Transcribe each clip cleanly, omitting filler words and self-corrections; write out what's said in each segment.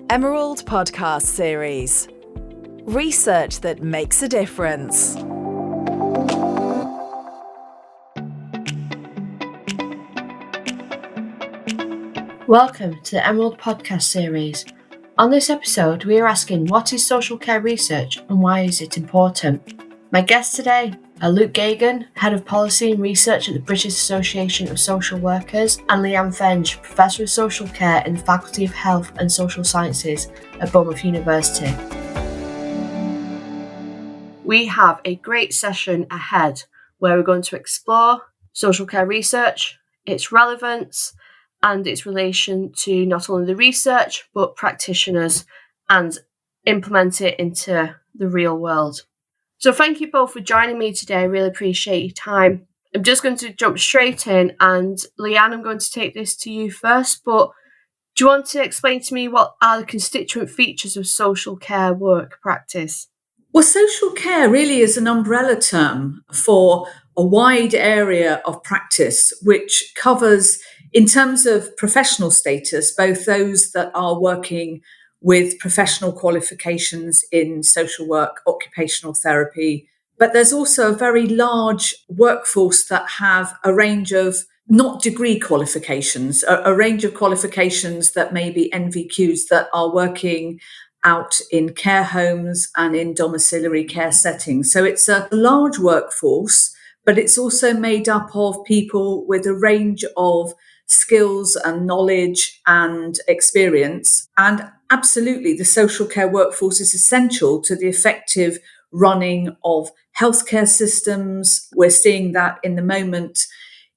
Emerald podcast series. Research that makes a difference. Welcome to the Emerald podcast series. On this episode, we are asking what is social care research and why is it important? My guests today are Luke Gagan, Head of Policy and Research at the British Association of Social Workers, and Leanne Fenge, Professor of Social Care in the Faculty of Health and Social Sciences at Bournemouth University. We have a great session ahead where we're going to explore social care research, its relevance, and its relation to not only the research but practitioners, and implement it into the real world. So thank you both for joining me today. I really appreciate your time. I'm just going to jump straight in, and Leanne, I'm going to take this to you first, but do you want to explain to me what are the constituent features of social care work practice? Well, social care really is an umbrella term for a wide area of practice, which covers, in terms of professional status, both those that are working with professional qualifications in social work, occupational therapy, but there's also a very large workforce that have a range of not degree qualifications, a range of qualifications that may be NVQs that are working out in care homes and in domiciliary care settings. So it's a large workforce, but it's also made up of people with a range of skills and knowledge and experience. And absolutely, the social care workforce is essential to the effective running of healthcare systems. We're seeing that in the moment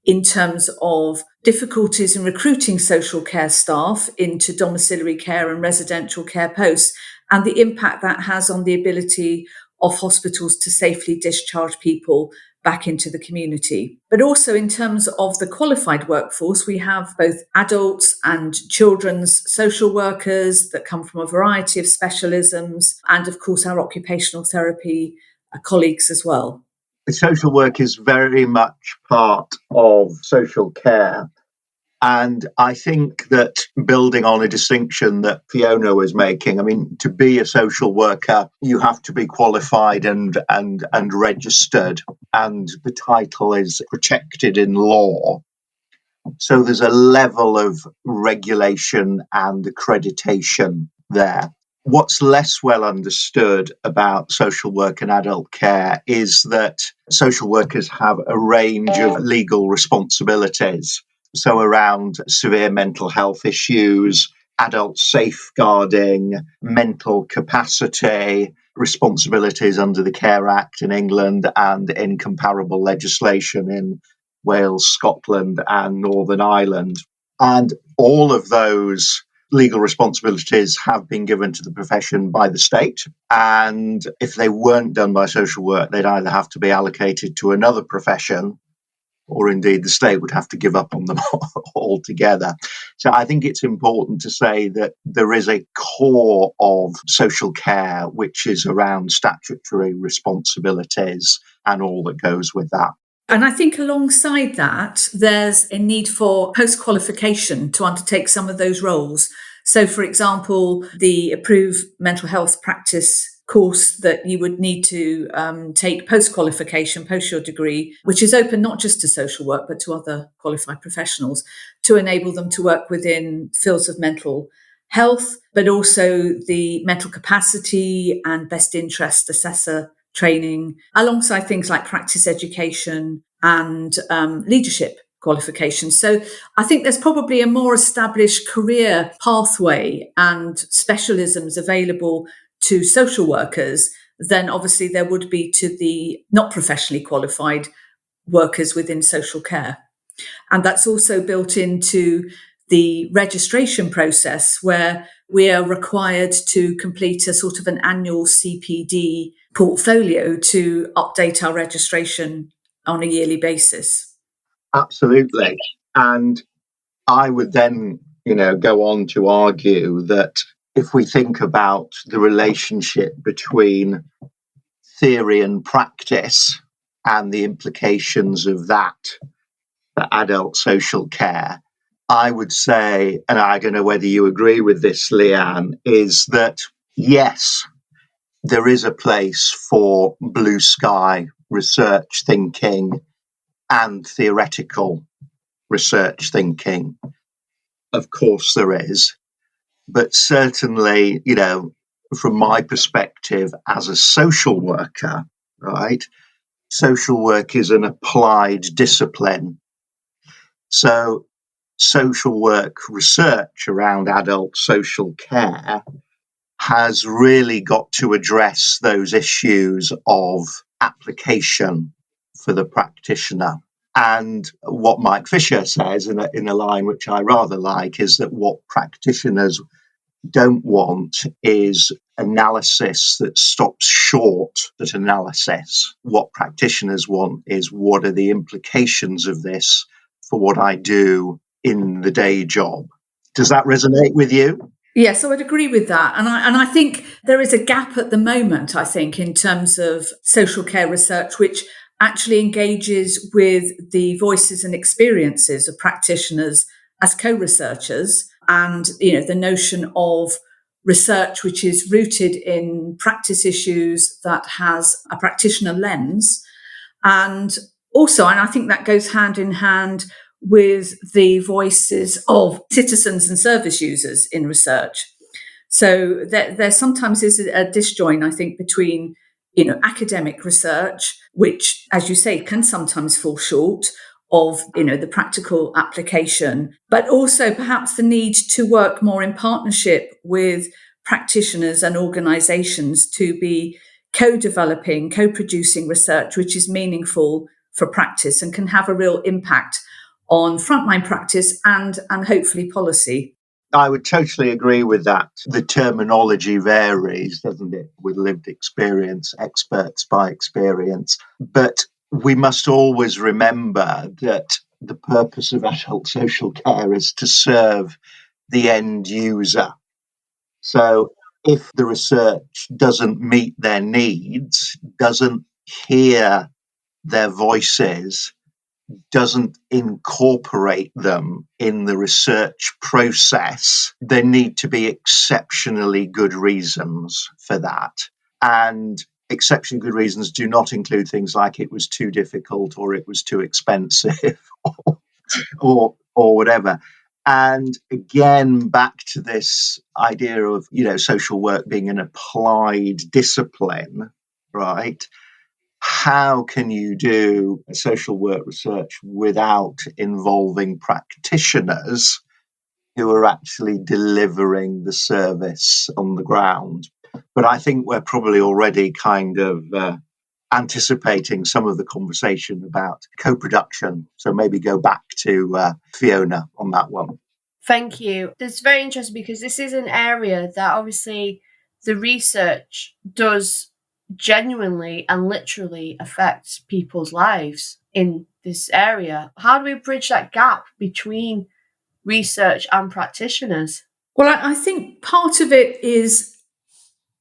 in terms of difficulties in recruiting social care staff into domiciliary care and residential care posts, and the impact that has on the ability of hospitals to safely discharge people back into the community. But also in terms of the qualified workforce, we have both adults and children's social workers that come from a variety of specialisms, and of course our occupational therapy colleagues as well. Social work is very much part of social care. And I think that, building on a distinction that Fiona was making, I mean, to be a social worker, you have to be qualified and registered, and the title is protected in law. So there's a level of regulation and accreditation there. What's less well understood about social work and adult care is that social workers have a range of legal responsibilities. So around severe mental health issues, adult safeguarding, mental capacity, responsibilities under the Care Act in England and in comparable legislation in Wales, Scotland and Northern Ireland. And all of those legal responsibilities have been given to the profession by the state. And if they weren't done by social work, they'd either have to be allocated to another profession, or indeed the state would have to give up on them altogether. So I think it's important to say that there is a core of social care which is around statutory responsibilities and all that goes with that. And I think alongside that, there's a need for post-qualification to undertake some of those roles. So, for example, the approved mental health practice course that you would need to take post-qualification, post your degree, which is open not just to social work, but to other qualified professionals, to enable them to work within fields of mental health, but also the mental capacity and best interest assessor training, alongside things like practice education and leadership qualifications. So I think there's probably a more established career pathway and specialisms available to social workers than obviously there would be to the not professionally qualified workers within social care. And that's also built into the registration process, where we are required to complete a sort of an annual CPD portfolio to update our registration on a yearly basis. Absolutely. And I would then, go on to argue that if we think about the relationship between theory and practice and the implications of that for adult social care, I would say, and I don't know whether you agree with this, Leanne, is that yes, there is a place for blue sky research thinking and theoretical research thinking. Of course, there is. But certainly, from my perspective as a social worker, right, social work is an applied discipline. So, social work research around adult social care has really got to address those issues of application for the practitioner. And what Mike Fisher says in a line which I rather like is that what practitioners don't want is analysis that stops short at analysis. What practitioners want is, what are the implications of this for what I do in the day job? Does that resonate with you? Yes, I would agree with that. And I think there is a gap at the moment, I think, in terms of social care research, which actually engages with the voices and experiences of practitioners as co-researchers, and the notion of research which is rooted in practice issues that has a practitioner lens. And I think that goes hand in hand with the voices of citizens and service users in research. So there sometimes is a disjoint, I think, between academic research, which, as you say, can sometimes fall short of the practical application, but also perhaps the need to work more in partnership with practitioners and organisations to be co-developing, co-producing research which is meaningful for practice and can have a real impact on frontline practice and hopefully policy. I would totally agree with that. The terminology varies, doesn't it, with lived experience, experts by experience. But we must always remember that the purpose of adult social care is to serve the end user. So if the research doesn't meet their needs, doesn't hear their voices, doesn't incorporate them in the research process, there need to be exceptionally good reasons for that. And exceptionally good reasons do not include things like it was too difficult or it was too expensive or whatever. And again, back to this idea of, social work being an applied discipline, right? How can you do social work research without involving practitioners who are actually delivering the service on the ground? But I think we're probably already kind of anticipating some of the conversation about co-production. So maybe go back to Fiona on that one. Thank you. It's very interesting because this is an area that obviously the research does genuinely and literally affect people's lives in this area. How do we bridge that gap between research and practitioners? Well, I think part of it is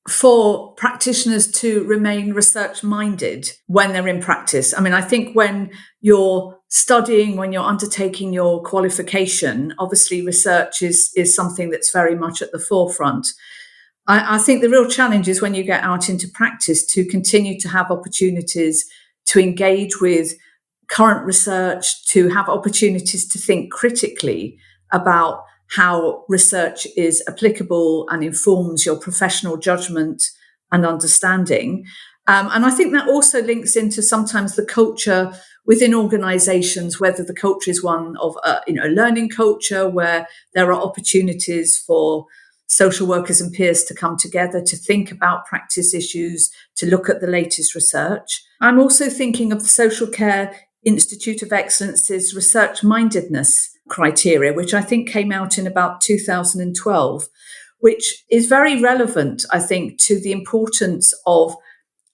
for practitioners to remain research-minded when they're in practice. I mean, I think when you're studying, when you're undertaking your qualification, obviously research is something that's very much at the forefront. I think the real challenge is when you get out into practice to continue to have opportunities to engage with current research, to have opportunities to think critically about how research is applicable and informs your professional judgment and understanding. And I think that also links into sometimes the culture within organisations, whether the culture is one of a learning culture where there are opportunities for social workers and peers to come together to think about practice issues, to look at the latest research. I'm also thinking of the Social Care Institute of Excellence's research mindedness criteria, which I think came out in about 2012, which is very relevant, I think, to the importance of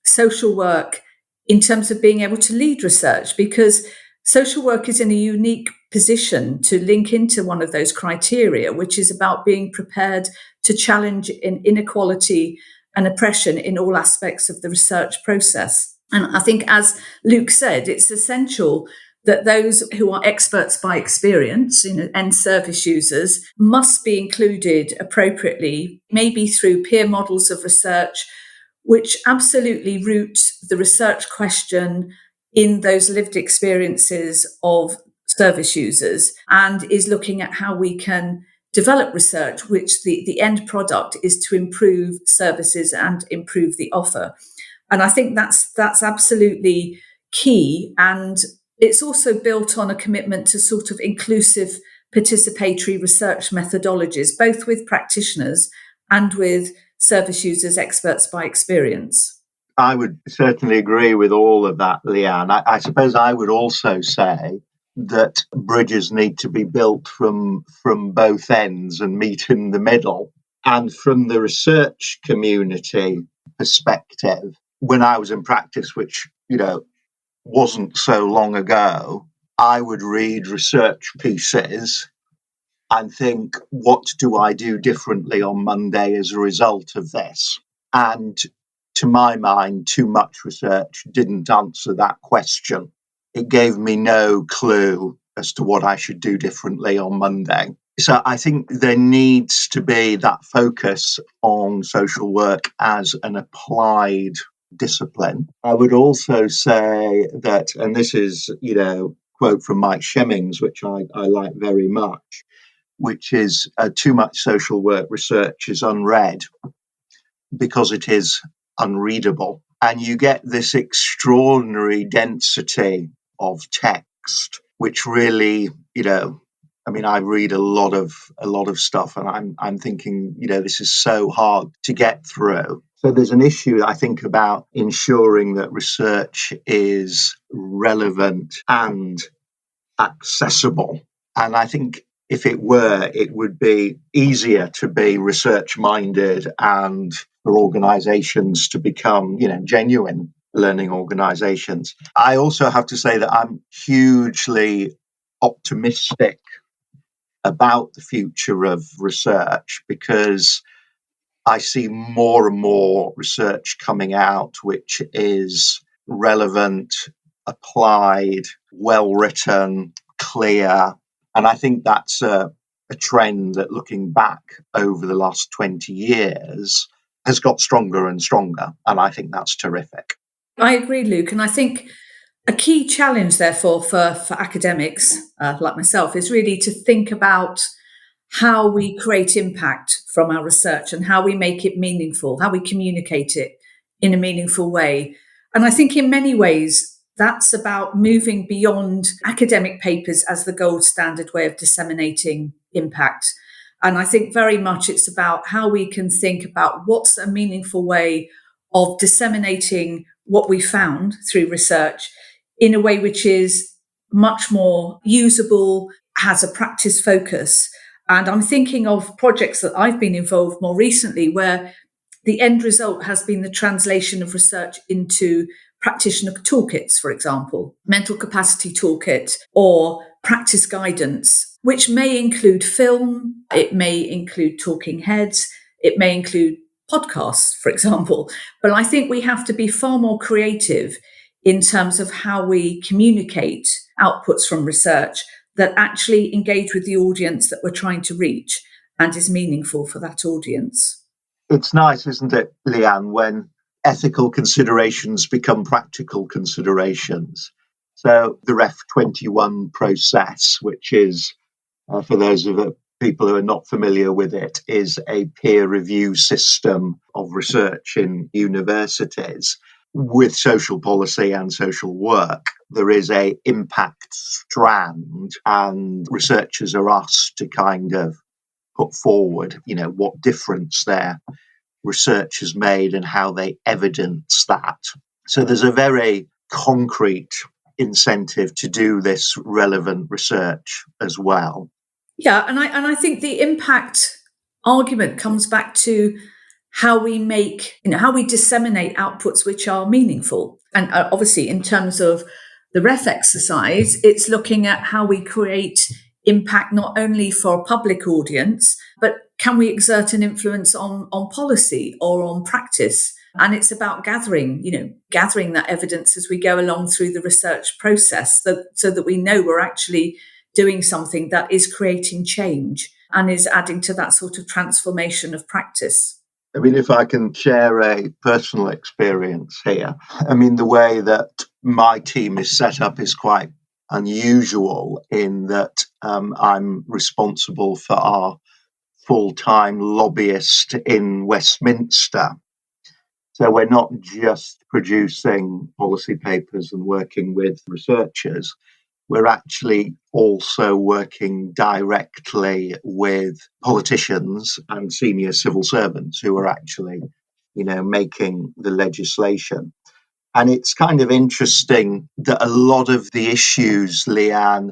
social work in terms of being able to lead research, because social work is in a unique position to link into one of those criteria, which is about being prepared to challenge inequality and oppression in all aspects of the research process. And I think, as Luke said, it's essential that those who are experts by experience, and service users, must be included appropriately, maybe through peer models of research, which absolutely root the research question in those lived experiences of service users, and is looking at how we can develop research which the end product is to improve services and improve the offer. And I think that's absolutely key. And it's also built on a commitment to sort of inclusive participatory research methodologies, both with practitioners and with service users, experts by experience. I would certainly agree with all of that, Leanne. I suppose I would also say that bridges need to be built from both ends and meet in the middle. And from the research community perspective, when I was in practice, which, wasn't so long ago, I would read research pieces and think, what do I do differently on Monday as a result of this? And to my mind, too much research didn't answer that question. It gave me no clue as to what I should do differently on Monday. So I think there needs to be that focus on social work as an applied discipline. I would also say that, and this is, quote from Mike Shemmings, which I like very much, which is too much social work research is unread because it is unreadable. And you get this extraordinary density of text, which really, I read a lot of stuff, and I'm thinking, this is so hard to get through. So there's an issue, I think, about ensuring that research is relevant and accessible. And I think if it were, it would be easier to be research-minded and for organisations to become, genuine learning organisations. I also have to say that I'm hugely optimistic about the future of research, because I see more and more research coming out which is relevant, applied, well-written, clear. And I think that's a trend that, looking back over the last 20 years, has got stronger and stronger. And I think that's terrific. I agree, Luke. And I think a key challenge, therefore, for academics like myself is really to think about how we create impact from our research and how we make it meaningful, how we communicate it in a meaningful way. And I think in many ways, that's about moving beyond academic papers as the gold standard way of disseminating impact. And I think very much it's about how we can think about what's a meaningful way of disseminating what we found through research in a way which is much more usable, has a practice focus. And I'm thinking of projects that I've been involved more recently where the end result has been the translation of research into practitioner toolkits, for example, mental capacity toolkit or practice guidance, which may include film, it may include talking heads, it may include podcasts, for example. But I think we have to be far more creative in terms of how we communicate outputs from research that actually engage with the audience that we're trying to reach and is meaningful for that audience. It's nice, isn't it, Leanne, when ethical considerations become practical considerations. So the Ref 21 process, which is, for those of the people who are not familiar with it, is a peer review system of research in universities. With social policy and social work, there is a impact strand, and researchers are asked to kind of put forward, what difference their research has made and how they evidence that. So there's a very concrete incentive to do this relevant research as well. Yeah, and I think the impact argument comes back to how we make, how we disseminate outputs which are meaningful. And obviously, in terms of the REF exercise, it's looking at how we create impact not only for a public audience, but can we exert an influence on policy or on practice And it's about gathering that evidence as we go along through the research process, so that we know we're actually doing something that is creating change and is adding to that sort of transformation of practice. I mean, if I can share a personal experience here, I mean, the way that my team is set up is quite unusual in that I'm responsible for our full-time lobbyist in Westminster. So we're not just producing policy papers and working with researchers. We're actually also working directly with politicians and senior civil servants who are actually, making the legislation. And it's kind of interesting that a lot of the issues, Leanne,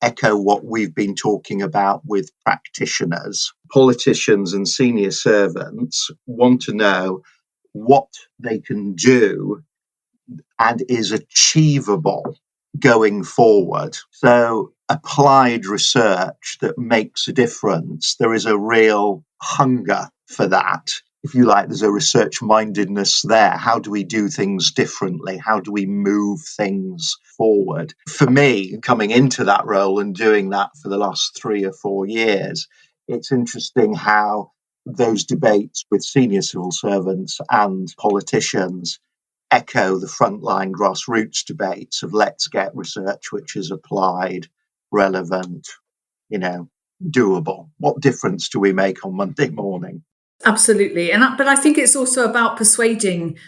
echo what we've been talking about with practitioners. Politicians and senior servants want to know what they can do and is achievable going forward. So applied research that makes a difference, there is a real hunger for that. If you like, there's a research mindedness there. How do we do things differently? How do we move things forward? For me, coming into that role and doing that for the last 3 or 4 years, it's interesting how those debates with senior civil servants and politicians echo the frontline grassroots debates of let's get research which is applied, relevant, doable. What difference do we make on Monday morning? Absolutely. But I think it's also about persuading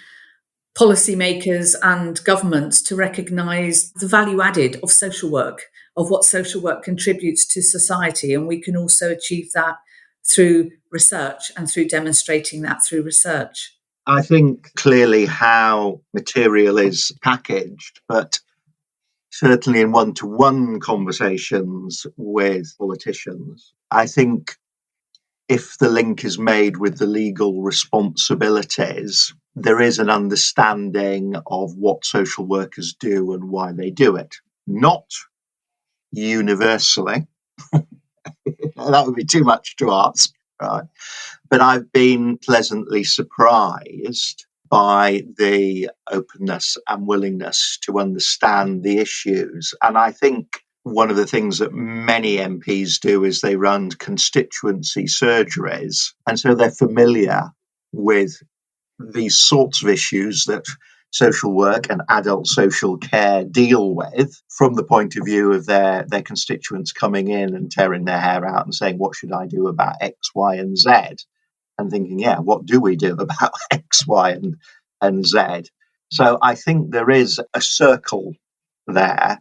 policymakers and governments to recognise the value added of social work, of what social work contributes to society. And we can also achieve that through research and through demonstrating that through research. I think clearly how material is packaged, but certainly in one-to-one conversations with politicians, I think if the link is made with the legal responsibilities, there is an understanding of what social workers do and why they do it. Not universally. That would be too much to ask, right? But I've been pleasantly surprised by the openness and willingness to understand the issues. And I think one of the things that many MPs do is they run constituency surgeries. And so they're familiar with these sorts of issues that social work and adult social care deal with from the point of view of their constituents coming in and tearing their hair out and saying, what should I do about X, Y, and Z? And thinking, what do we do about X, Y, and Z? So I think there is a circle there,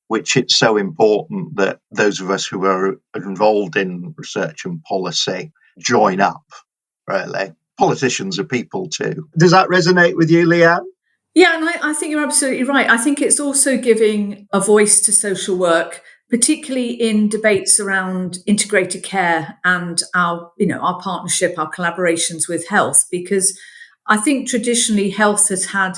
which it's so important that those of us who are involved in research and policy join up, really. Politicians are people too. Does that resonate with you, Leanne? Yeah, and I think you're absolutely right. I think it's also giving a voice to social work, particularly in debates around integrated care and our partnership, our collaborations with health, because I think traditionally health has had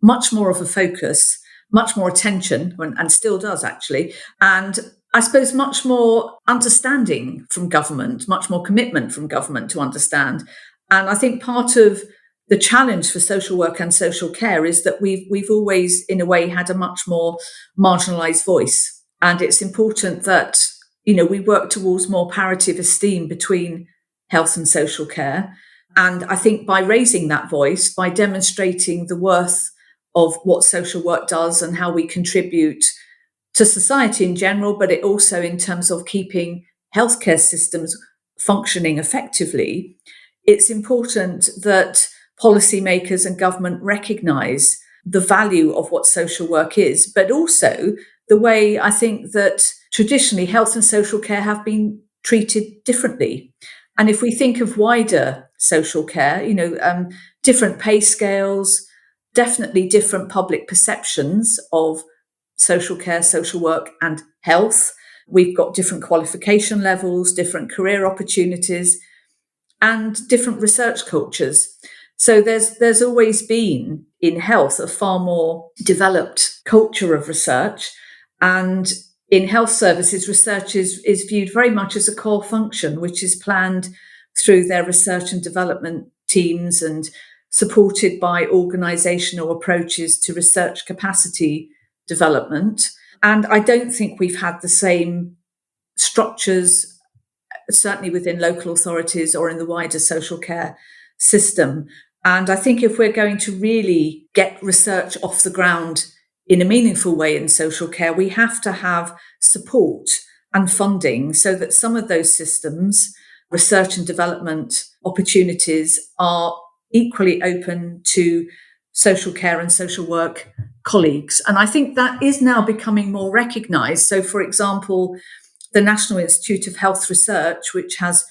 much more of a focus, much more attention, and still does actually, and I suppose much more understanding from government, much more commitment from government to understand. And I think part of the challenge for social work and social care is that we've always, in a way, had a much more marginalised voice. And it's important that, we work towards more parity of esteem between health and social care. And I think by raising that voice, by demonstrating the worth of what social work does and how we contribute to society in general, but it also in terms of keeping healthcare systems functioning effectively, it's important that policymakers and government recognise the value of what social work is, but also the way I think that traditionally health and social care have been treated differently. And if we think of wider social care, different pay scales, definitely different public perceptions of social care, social work and health. We've got different qualification levels, different career opportunities, and different research cultures. So there's always been in health a far more developed culture of research. And in health services, research is viewed very much as a core function, which is planned through their research and development teams and supported by organisational approaches to research capacity development. And I don't think we've had the same structures, certainly within local authorities or in the wider social care system. And I think if we're going to really get research off the ground in a meaningful way in social care, we have to have support and funding so that some of those systems, research and development opportunities, are equally open to social care and social work colleagues. And I think that is now becoming more recognised. So, for example, the National Institute of Health Research, which has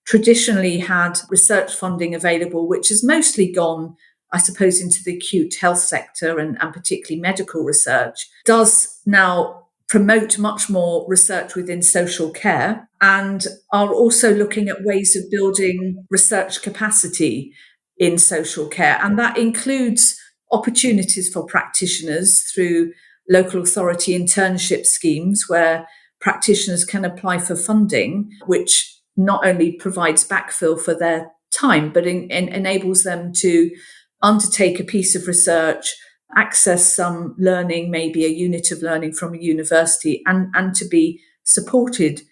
traditionally had research funding available, which has mostly gone, I suppose, into the acute health sector and particularly medical research, does now promote much more research within social care and are also looking at ways of building research capacity in social care. And that includes opportunities for practitioners through local authority internship schemes where practitioners can apply for funding, which not only provides backfill for their time, but enables them to undertake a piece of research, access some learning, maybe a unit of learning from a university, and to be supported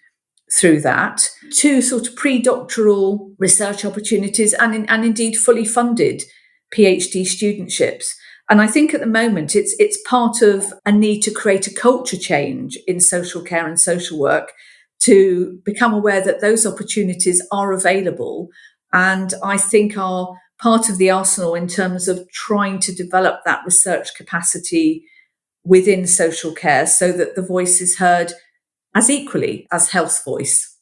through that, to sort of pre-doctoral research opportunities and indeed fully funded PhD studentships. And I think at the moment it's part of a need to create a culture change in social care and social work to become aware that those opportunities are available and I think are part of the arsenal in terms of trying to develop that research capacity within social care so that the voice is heard as equally as health voice.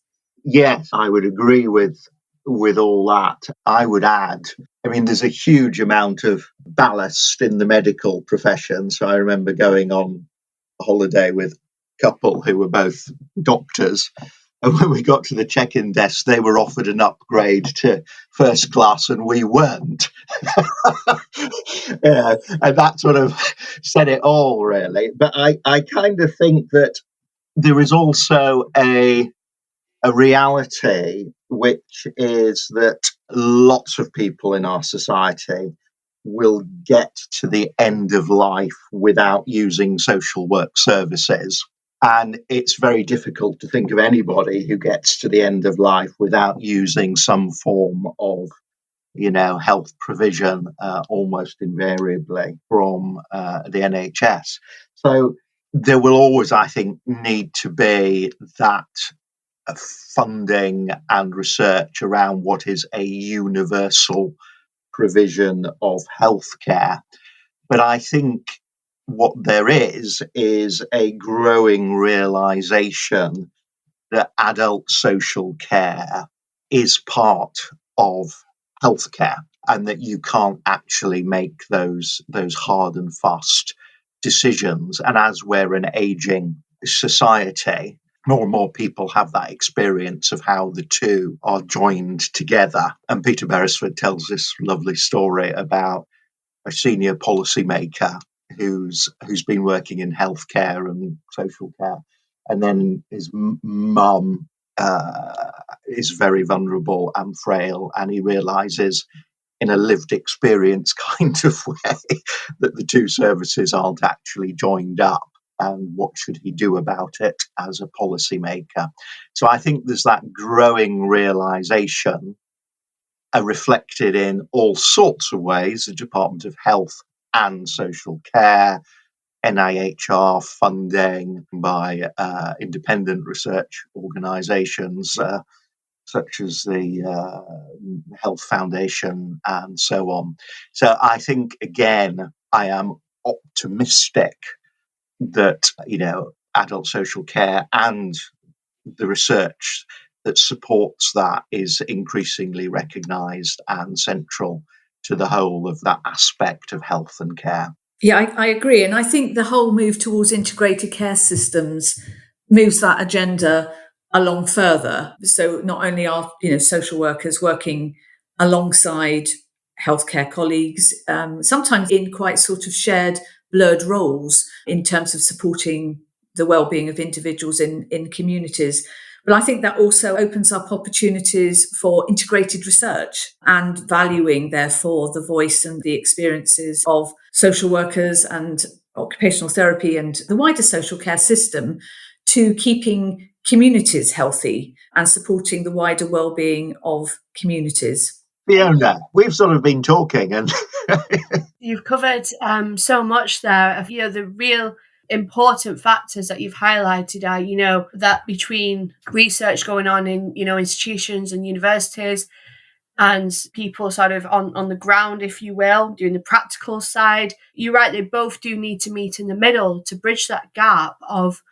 Yes, I would agree with all that. I would add, there's a huge amount of ballast in the medical profession. So I remember going on a holiday with a couple who were both doctors. And when we got to the check-in desk, they were offered an upgrade to first class and we weren't. Yeah, and that sort of said it all, really. But I kind of think that there is also a reality, which is that lots of people in our society will get to the end of life without using social work services. And it's very difficult to think of anybody who gets to the end of life without using some form of, health provision, almost invariably from the NHS. So there will always, I think, need to be that funding and research around what is a universal provision of healthcare. But I think what there is a growing realization that adult social care is part of healthcare and that you can't actually make those hard and fast decisions. And as we're an aging society, more and more people have that experience of how the two are joined together. And Peter Beresford tells this lovely story about a senior policymaker who's been working in healthcare and social care, and then his mum is very vulnerable and frail, and he realizes in a lived experience kind of way that the two services aren't actually joined up. And what should he do about it as a policymaker? So I think there's that growing realization reflected in all sorts of ways, the Department of Health and Social Care, NIHR funding by independent research organisations such as the Health Foundation and so on. So I think, again, I am optimistic that, adult social care and the research that supports that is increasingly recognised and central to the whole of that aspect of health and care. Yeah, I agree. And I think the whole move towards integrated care systems moves that agenda along further. So not only are, social workers working alongside healthcare colleagues, sometimes in quite sort of shared, blurred roles in terms of supporting the well-being of individuals in communities, But I think that also opens up opportunities for integrated research and valuing, therefore, the voice and the experiences of social workers and occupational therapy and the wider social care system to keeping communities healthy and supporting the wider well-being of communities. Fiona, we've sort of been talking and You've covered so much there of, the real important factors that you've highlighted are, that between research going on in, institutions and universities and people sort of on the ground, if you will, doing the practical side, you're right, they both do need to meet in the middle to bridge that gap of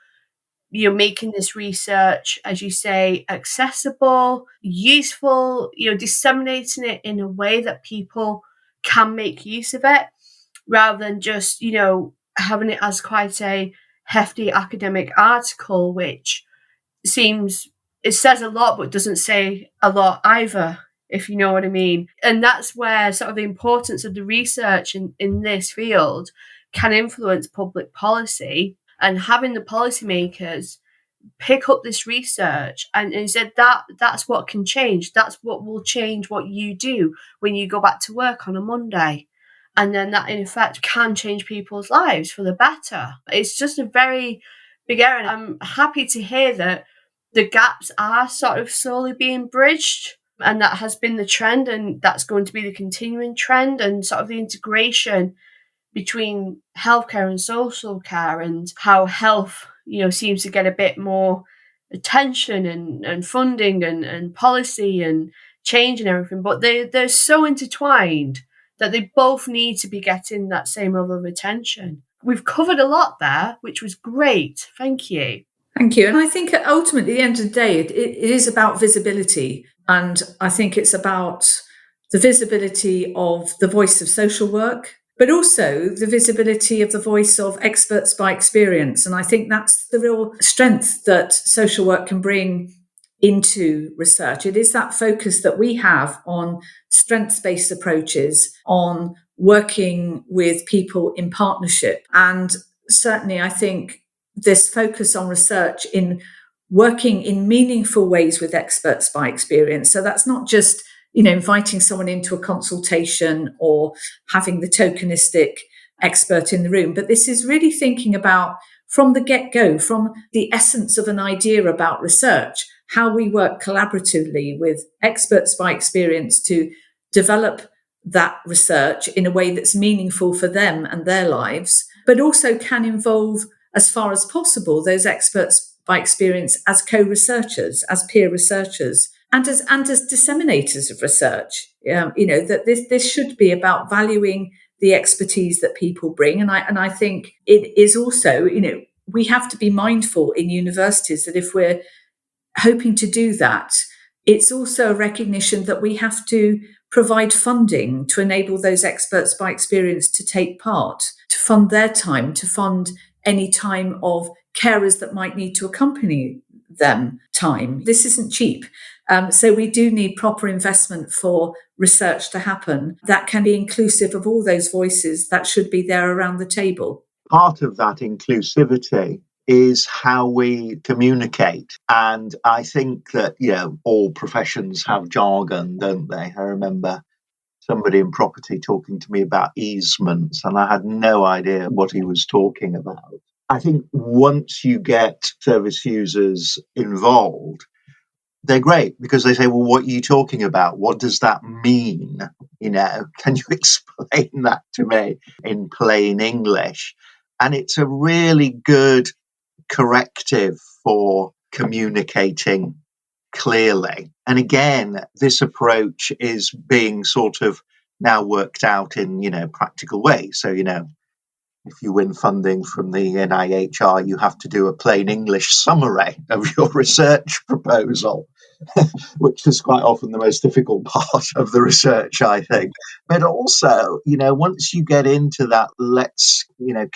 making this research, as you say, accessible, useful, disseminating it in a way that people can make use of it rather than just, having it as quite a hefty academic article, which it says a lot, but doesn't say a lot either, if you know what I mean. And that's where sort of the importance of the research in this field can influence public policy, and having the policymakers pick up this research and said that's what can change. That's what will change what you do when you go back to work on a Monday. And then that, in effect, can change people's lives for the better. It's just a very big area. I'm happy to hear that the gaps are sort of slowly being bridged, and that has been the trend, and that's going to be the continuing trend, and sort of the integration between healthcare and social care, and how health, seems to get a bit more attention and funding and policy and change and everything. But they're so intertwined that they both need to be getting that same level of attention. We've covered a lot there, which was great. Thank you. Thank you. And I think ultimately, at the end of the day, it is about visibility. And I think it's about the visibility of the voice of social work, but also the visibility of the voice of experts by experience. And I think that's the real strength that social work can bring into research. It is that focus that we have on strengths-based approaches, on working with people in partnership. And certainly, I think this focus on research in working in meaningful ways with experts by experience. So that's not just inviting someone into a consultation or having the tokenistic expert in the room. But this is really thinking about, from the get-go, from the essence of an idea about research, how we work collaboratively with experts by experience to develop that research in a way that's meaningful for them and their lives, but also can involve, as far as possible, those experts by experience as co-researchers, as peer researchers, and as disseminators of research. That this should be about valuing the expertise that people bring. And I think it is also, we have to be mindful in universities that if we're hoping to do that, it's also a recognition that we have to provide funding to enable those experts by experience to take part, to fund their time, to fund any time of carers that might need to accompany them time. This isn't cheap. So we do need proper investment for research to happen that can be inclusive of all those voices that should be there around the table. Part of that inclusivity is how we communicate. And I think that, all professions have jargon, don't they? I remember somebody in property talking to me about easements, and I had no idea what he was talking about. I think once you get service users involved, they're great because they say, well, what are you talking about? What does that mean? Can you explain that to me in plain English? And it's a really good corrective for communicating clearly. And again, this approach is being sort of now worked out in, practical ways. So, if you win funding from the NIHR, you have to do a plain English summary of your research proposal, which is quite often the most difficult part of the research, I think. But also, once you get into that, let's,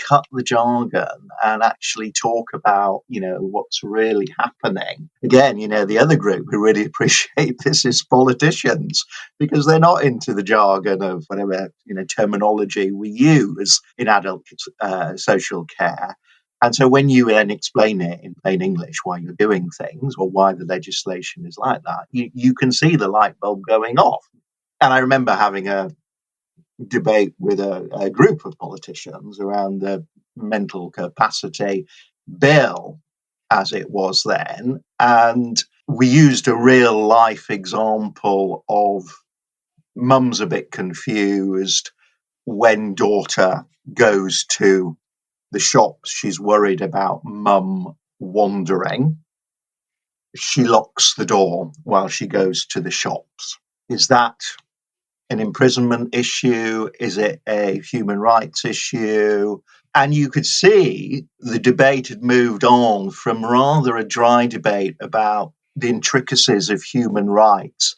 cut the jargon and actually talk about, what's really happening. Again, the other group who really appreciate this is politicians, because they're not into the jargon of whatever, terminology we use in adult social care. And so when you then explain it in plain English why you're doing things or why the legislation is like that, you can see the light bulb going off. And I remember having a debate with a group of politicians around the mental capacity bill as it was then. And we used a real life example of mum's a bit confused when daughter goes to the shops. She's worried about mum wandering. She locks the door while she goes to the shops. Is that an imprisonment issue? Is it a human rights issue? And you could see the debate had moved on from rather a dry debate about the intricacies of human rights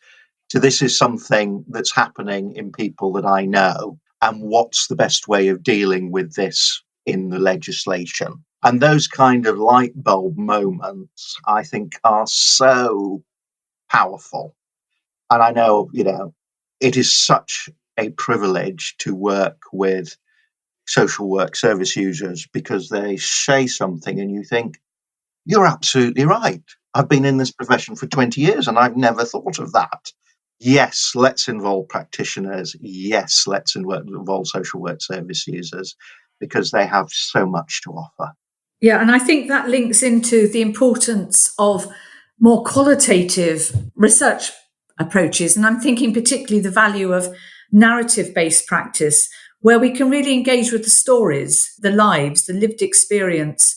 to this is something that's happening in people that I know, and what's the best way of dealing with this in the legislation. And those kind of light bulb moments, I think, are so powerful. And I know, it is such a privilege to work with social work service users because they say something and you think, you're absolutely right. I've been in this profession for 20 years and I've never thought of that. Yes, let's involve practitioners. Yes, let's involve social work service users because they have so much to offer. Yeah, and I think that links into the importance of more qualitative research approaches. And I'm thinking particularly the value of narrative-based practice, where we can really engage with the stories, the lives, the lived experience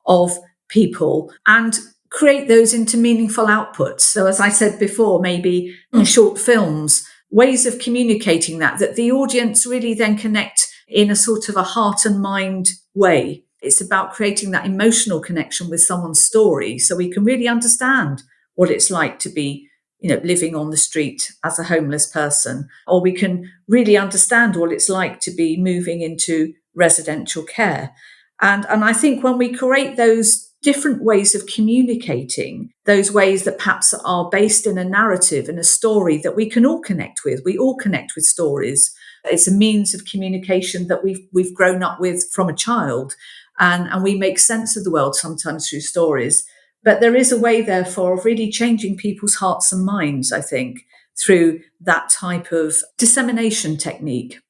of people and create those into meaningful outputs. So as I said before, maybe short films, ways of communicating that the audience really then connect in a sort of a heart and mind way. It's about creating that emotional connection with someone's story so we can really understand what it's like to be, living on the street as a homeless person, or we can really understand what it's like to be moving into residential care. And I think when we create those different ways of communicating, those ways that perhaps are based in a narrative, in a story that we can all connect with. We all connect with stories. It's a means of communication that we've grown up with from a child, and we make sense of the world sometimes through stories. But there is a way, therefore, of really changing people's hearts and minds, I think, through that type of dissemination technique.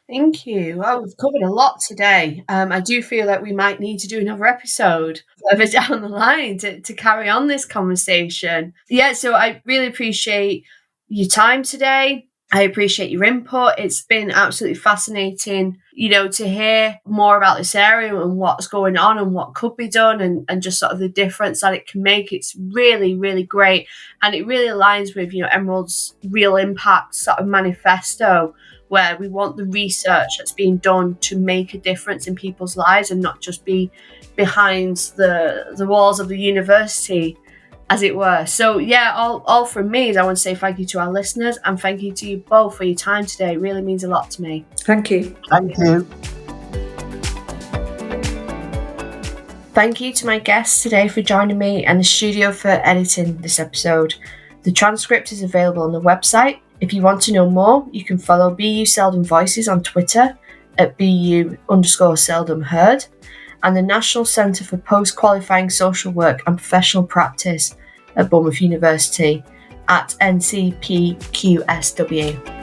Thank you. Well, we've covered a lot today. I do feel that we might need to do another episode further down the line to carry on this conversation. Yeah, so I really appreciate your time today. I appreciate your input. It's been absolutely fascinating, to hear more about this area and what's going on and what could be done and just sort of the difference that it can make. It's really, really great. And it really aligns with, Emerald's real impact sort of manifesto, where we want the research that's being done to make a difference in people's lives and not just be behind the walls of the university, as it were. So yeah, all from me is I want to say thank you to our listeners and thank you to you both for your time today. It really means a lot to me. Thank you. Thank you. Thank you to my guests today for joining me and the studio for editing this episode. The transcript is available on the website. If you want to know more, you can follow BU Seldom Voices on Twitter at BU_seldomheard and the National Centre for Post-Qualifying Social Work and Professional Practice at Bournemouth University at NCPQSW.